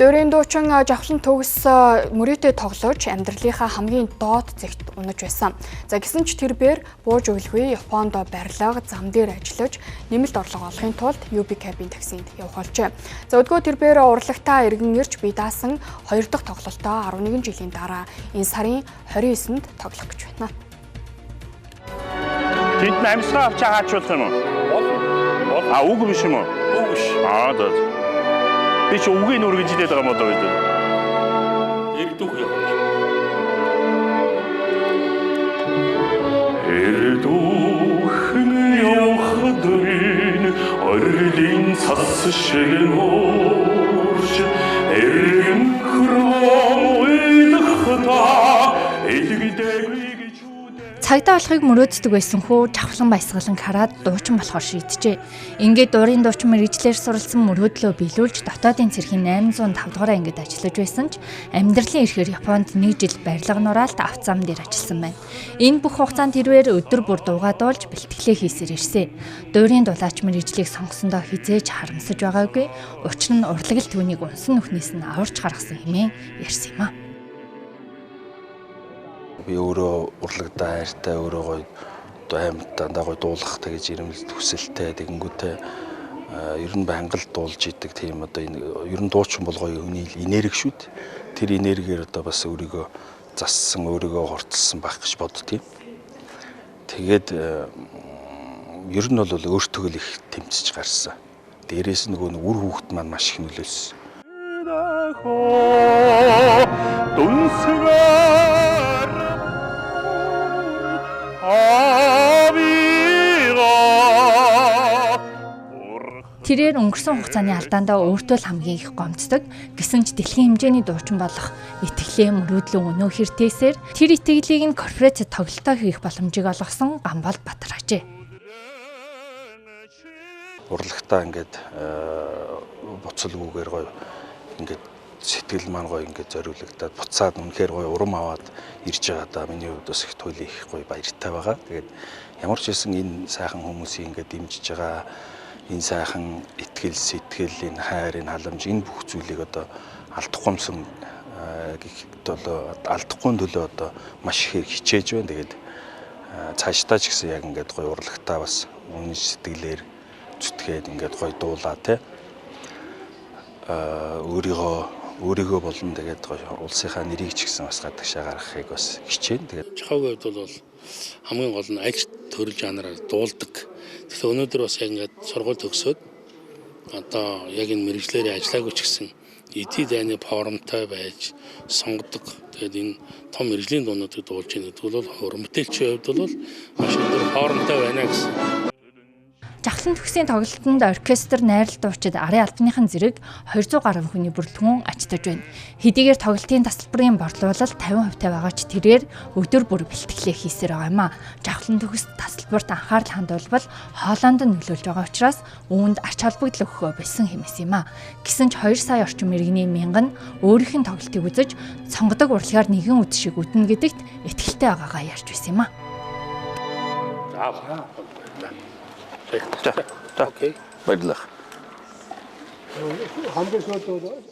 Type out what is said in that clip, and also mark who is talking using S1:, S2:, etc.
S1: Дөрийн дуучин жавхлан төгс мөрөөдөө тоглож амьдралынхаа хамгийн доод зэгт унаж байсан. За гэсэн ч тэрээр бууж өглгүй Японд барилга зам дээр ажиллаж нэмэлт орлого олохын тулд UB Cabin таксинд явах болжээ. За өдгөө тэрээр урлагтаа иргэн ирж бие даасан 2 дахь тоглолтоо 11 жилийн дараа энэ сарын 29-нд тоглох гэж байна.
S2: Тэнд амьсгаа авч хаач болох юм уу? Үг биш юм уу? Үг биш. Да. Би ч үгийн үргэж идээд байгаа юм одоо гэдэг.
S3: Эрдүүх явах.
S4: Эрдүүхэн явахдрын орлын цас шиг нуурч эргэн хөрөө уйлахта элгэдэггүй гэж
S5: Цагдаа болохыг мөрөөддөг байсан хүү жавхлан баясгалан хараад дуучин болохоор шийджээ. Ингээд дуурийн дуучин мэргэжлэр суралцсан мөрөөдлөө биелүүлж дотоодын цэрхийн 805 дугаар ангид ажиллаж байсан ч амьдралын эрхээр Японд 1 жил барилга нураалт авцам дээр ажилласан байна. Энэ бүх хугацаанд тэрвэр өдөр бүр дуугаа дуулж бэлтгэлээ хийсээр ирсэн. Дуурийн дулаач мэргэжлийг сонгосондоо хизээж харамсаж байгаагүй. Учир нь урлаг л түүнийг унсан нүхнээс нь аварч гаргасан хэмээн ярьсан юм а.
S6: Би өөрөө урлагдаа хайртай өөрөө гоё аймт дандаа гоё дуулах гэж ирэмэлт хүсэлтэй тэгэнгүүтээ ер нь байнгал дуулж идэг тийм одоо энэ ер нь дуучин бол гоё энерги шүү дээ. Тэр энергиэр одоо бас өөрийгөө зассан өөрийгөө хурцлсан байх гэж боддtiin. Тэгээд ер нь бол өөртөө л их тэмцэж гарсан. Дээрээс нөгөө үр хүүхэд маань маш их нөлөөлсөн.
S5: Тэрээр өнгөрсөн хугацааны алдаандаа өөртөө л хамгийн их гомцдог. Гэсэн ч дэлхийн хэмжээний дуучин болох итгэлээ мөрөөдлөө өнөө хэртээсээр тэр итгэлийг нь корпорац тоглолтоо хийх боломжийг олгосон Гамбол Батар ажээ.
S6: Урлагтаа ингээд буцалгүйгээр гоё ингээд сэтгэл маань гоё ингээд зориулагдаад буцаад үнэхээр гоё урам аваад ирж байгаа да миний хувьд бас их туйлын их гоё баяртай байгаа. Тэгээд ямар ч хэлсэн энэ сайхан хүмүүсийн ингээд дэмжиж байгаа энэ сайхан итгэл сэтгэл энэ хайр энэ халамж энэ бүх зүйлийг одоо алдахгүймсэн гэхэд бол алдахгүй төлөө одоо маш ихээр хичээж байна. Тэгээд цаашдаа ч гэсэн яг ингээд гоё урлагтаа бас үнэн сэтгэлээр зүтгээд ингээд гоё дуулаа те өөрийгөө болон тэгээд улсынхаа нэрийг ч гэсэн бас гадагшаа гаргахыг бас хичээн. Тэгээд
S3: Чахаагийн хувьд бол хамгийн гол нь аль төрөл жанраар дуулдаг. Тэгэхээр өнөөдөр бас яг ингээд сургууль төгсөөд одоо яг энэ мэрэгчлэрийн ажиллаагүй ч гэсэн эдийн дайны форумтай байж сонгодог. Тэгээд энэ том мэрэгжлийн дуунуудыг дуулж яах гэдэг бол хөрөмтөлчийн хувьд бол маш өндөр форумтай байна гэсэн.
S5: Жавхлан төгсийн тоглолтод оркестр найрал дуучид арын албаныхан зэрэг 200 гаруй хүний бүрэлдэхүүн ачтаж байна. Хэдийгээр тоглолтын тасалбарын борлуулалт 50% байгаа ч тэрээр өдөр бүр бэлтгэлээ хийсээр байгаа юм а. Жавхлан төгс тасалбарт анхаарал хандуулбал хоолоонд нөлөөлж байгаа учраас үүнд ач холбогдол өгөхөө болсон хэмээн юм а. Гэсэн ч 2 сая орчим иргэний мянган өөрийнх нь тоглолтыг үзэж сонгодог урлагаар нэгэн үд шиг үтнэ гэдэгт итгэлтэй байгаагаа ярьж байсан юм а.
S2: Окей. Баярлалаа.